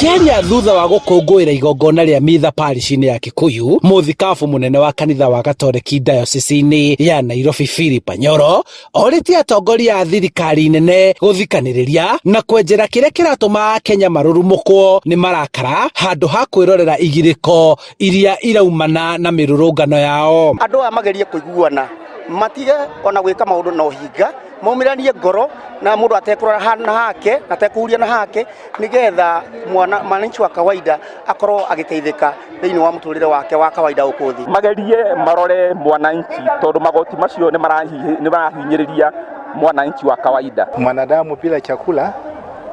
Akiaria thutha wa gũkũngũĩra igongona rĩa mitha parish-inĩ ya Kikuyu, mũthikabu mũnene wa kanitha wa Gatoreki diocese-inĩ ya Nairobi Philip Anyoro orĩtie atongoria a thirikari nene gũthikanĩrĩria na kwenjera kĩrĩa kĩratũma Kenya marurumũkwo nĩ marakara handũ ha kwĩrorera igirĩko iria iraumana na mĩrũrũngano yao. Andũ aya magerie kũiguana, matige ona gwĩka maũndũ na ũhinga, maumiranie ngoro na mũndũ atekũrora na hake na atekuria na hake, nigetha mwananchi wa kawaida akorwo agiteithĩka thĩinĩ wa mũtũrĩre wake wa kawaida ũkũthi. Magerie marore mwananchi tondũ magoti macio nĩ marahinyĩrĩria mwananchi wa kawaida. Mwanadamu bila chakula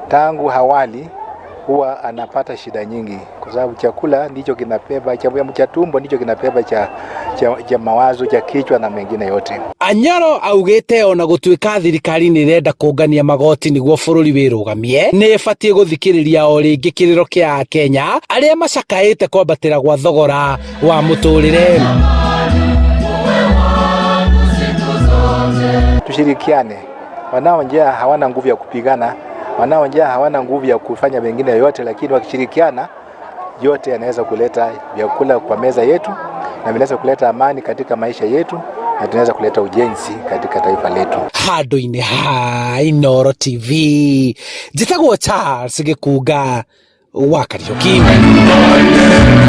tangu hawali huwa anapata shida nyingi, kwa sababu chakula ndicho kinabeba cha tumbo, ndicho kinabeba cha mawazo, cha kichwa na mengine yote. Anyoro augĩte ona gũtuĩka thirikari nĩ irenda kũngania magoti nĩguo bũrũri wĩrũgamie, nĩ ĩbatiĩ gũthikĩrĩria o rĩngĩ kĩrĩro kĩa Kenya arĩa macakaĩte kwambatĩra gwa thogora wa mũtũrĩre. Tushirikiane, wanao njaa hawana nguvu ya kupigana, wanao njaa hawana nguvu ya kufanya mengine yote, lakini wakishirikiana yote yanaweza kuleta vyakula kwa meza yetu na vinaweza kuleta amani katika maisha yetu na tunaweza kuleta ujenzi katika taifa letu. Handũ-inĩ ha Inooro TV, njĩtagwo Charles Gĩkunga wa Kariũki.